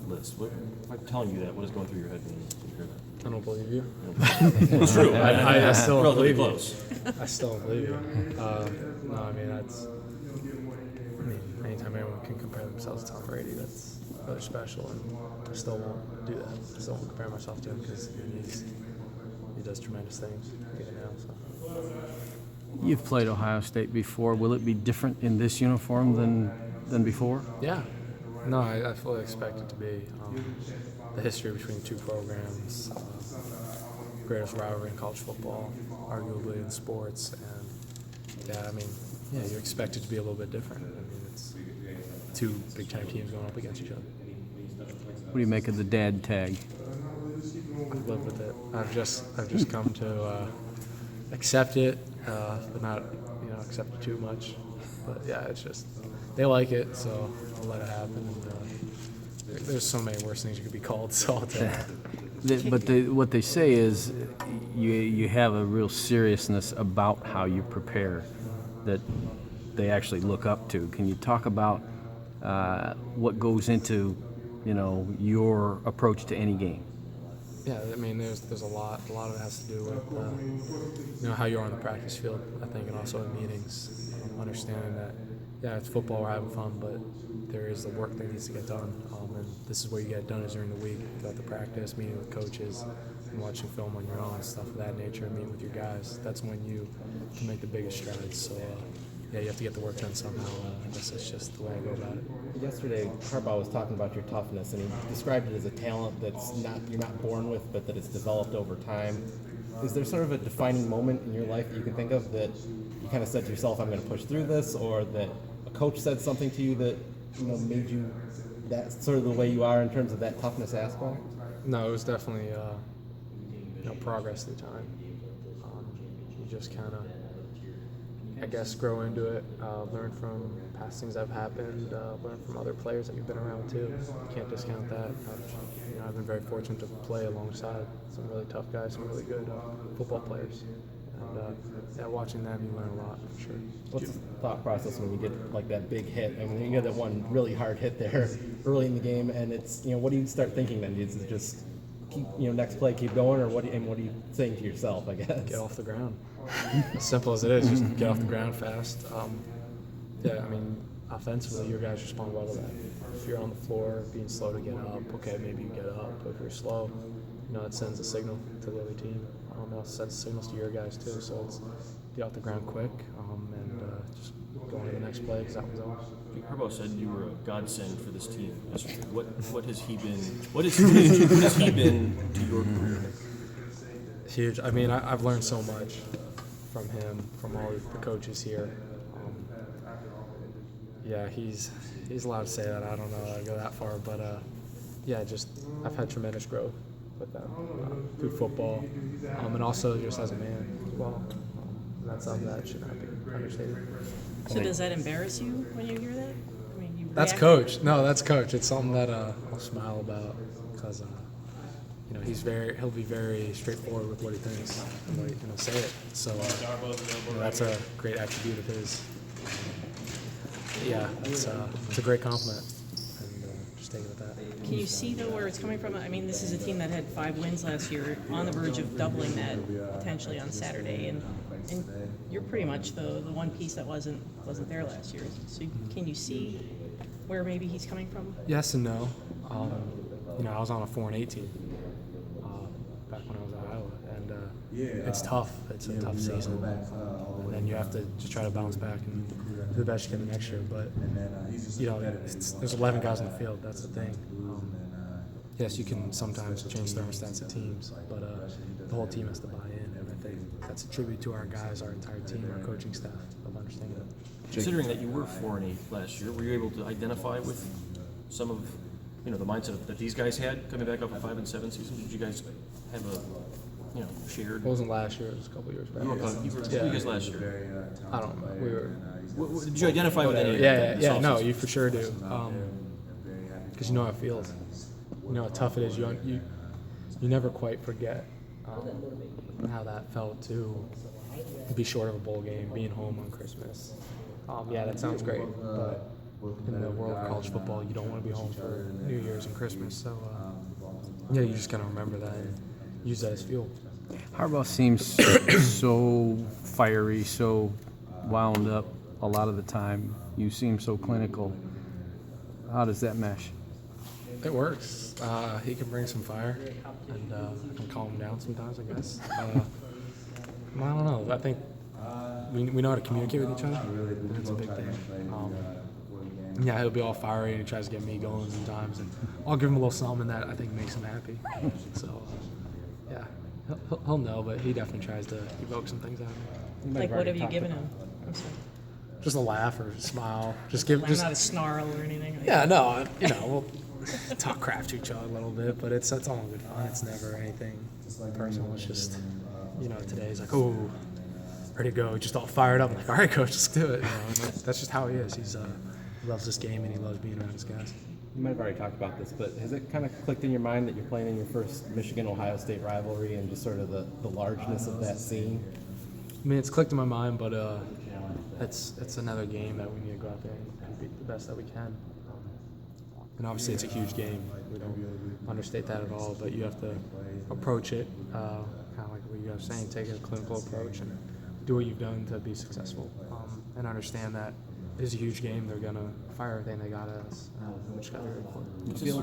list. If I'm telling you that, what is going through your head when you hear that? I don't believe you. It's true. I still don't believe close. you. I still don't believe you. No, I mean, anytime anyone can compare themselves to Tom Brady, that's really special, and I still won't do that. I still won't compare myself to him because he does tremendous things. You've played Ohio State before. Will it be different in this uniform than before? Yeah. No, I fully expect it to be. The history between the two programs, greatest rivalry in college football, arguably in sports, and you expect it to be a little bit different. I mean, it's two big-time teams going up against each other. What do you make of the dad tag? I live with it. I've just come to accept it, but not accept it too much. But yeah, it's just they like it, so I'll let it happen. And, there's so many worse things you could be called, so I'll take it. But what they say is you have a real seriousness about how you prepare that they actually look up to. Can you talk about what goes into your approach to any game? Yeah, I mean, there's a lot. A lot of it has to do with how you are on the practice field, I think, and also in meetings. Understanding that, yeah, it's football, we're having fun, but there is the work that needs to get done. And this is where you get it done is during the week, throughout the practice, meeting with coaches, and watching film on your own, stuff of that nature, and meeting with your guys. That's when you can make the biggest strides. So, yeah, you have to get the work done somehow. I guess it's just the way I go about it. Yesterday, Harbaugh was talking about your toughness, and he described it as a talent that's you're not born with, but that it's developed over time. Is there sort of a defining moment in your life that you can think of that you kind of said to yourself, "I'm going to push through this," or that a coach said something to you that made you that sort of the way you are in terms of that toughness aspect? No, it was definitely progress through time. You just kind of, I guess, grow into it, learn from past things that have happened, learn from other players that you've been around too. You can't discount that. I've been very fortunate to play alongside some really tough guys, some really good football players. And watching them, you learn a lot, for sure. What's the thought process when you get like that big hit? I mean, you get that one really hard hit there early in the game, and it's what do you start thinking then? Is it just keep next play, keep going, or what are you saying to yourself? I guess get off the ground. As simple as it is, just get off the ground fast. Yeah, I mean, offensively, your guys respond well to that. If you're on the floor, being slow to get up, okay, maybe you get up. But if you're slow, it sends a signal to the other team. It also sends signals to your guys too. So it's get off the ground quick and just go on to the next play because that one's on. Harbaugh said you were a godsend for this team yesterday. What has he been? What has he been to your career? Huge. I mean, I've learned so much from him, from all the coaches here. Yeah, he's allowed to say that. I don't know. I go that far, but yeah, just I've had tremendous growth with them through football, and also just as a man as well. And that's something that should not be understated. So does that embarrass you when you hear that? I mean, you That's react- coach. No, that's coach. It's something that I'll smile about because he'll be very straightforward with what he thinks and he'll say it. So that's a great attribute of his. Yeah, it's a great compliment, and just take it with that. Can you see, though, where it's coming from? I mean, this is a team that had 5 wins last year, on the verge of doubling that potentially on Saturday, and you're pretty much the one piece that wasn't there last year. So can you see where maybe he's coming from? Yes and no. I was on a 4-8 team back when I was at Iowa, and it's tough. It's a tough season, and then you have to just try to bounce back and do the best you can the next year. But there's 11 guys on the field. That's the thing. Yes, you can sometimes change thermostats of teams, but the whole team has to buy in, and I think that's a tribute to our guys, our entire team, our coaching staff of understanding that. Considering that you were 4-8 last year, were you able to identify with some of the mindset that these guys had coming back up a 5-7 season? Did you guys have a shared? It wasn't last year. It was a couple years back. You were guys last year. I don't know. We were. Did you identify with any of Yeah. that? No, you for sure do. Because you know how it feels. You know how tough it is. You never quite forget how that felt to be short of a bowl game, being home on Christmas. Yeah, that sounds great, but in the world of college football, you don't want to be home for New Year's and Christmas. So, yeah, you just got to remember that and use that as fuel. Harbaugh seems so fiery, so wound up a lot of the time. You seem so clinical. How does that mesh? It works. He can bring some fire, and I can calm him down sometimes, I guess. I don't know. I think we know how to communicate with each other, and that's a big thing. Yeah, he'll be all fiery, and he tries to get me going sometimes, and I'll give him a little something that I think makes him happy. So, yeah, he'll know, but he definitely tries to evoke some things out of me. Like, what have you given him? I'm sorry. Just a laugh or a smile. Like, not a snarl or anything. Like Yeah, no, we'll talk crap to each other a little bit, but it's all good fun. It's never anything personal. It's just, today's like, oh, ready to go, just all fired up. I'm like, all right, coach, let's do it. And that's just how he is. He loves this game and he loves being around his guys. You might have already talked about this, but has it kind of clicked in your mind that you're playing in your first Michigan-Ohio State rivalry and just sort of the largeness of that scene? I mean, it's clicked in my mind, but it's another game that we need to go out there and compete the best that we can. And obviously, it's a huge game. We don't understate that at all, but you have to approach it kind of like what you guys are saying, take a clinical approach and do what you've done to be successful, and understand that it is a huge game. They're going to fire everything they got at us, and we just got to be ready for it. You feel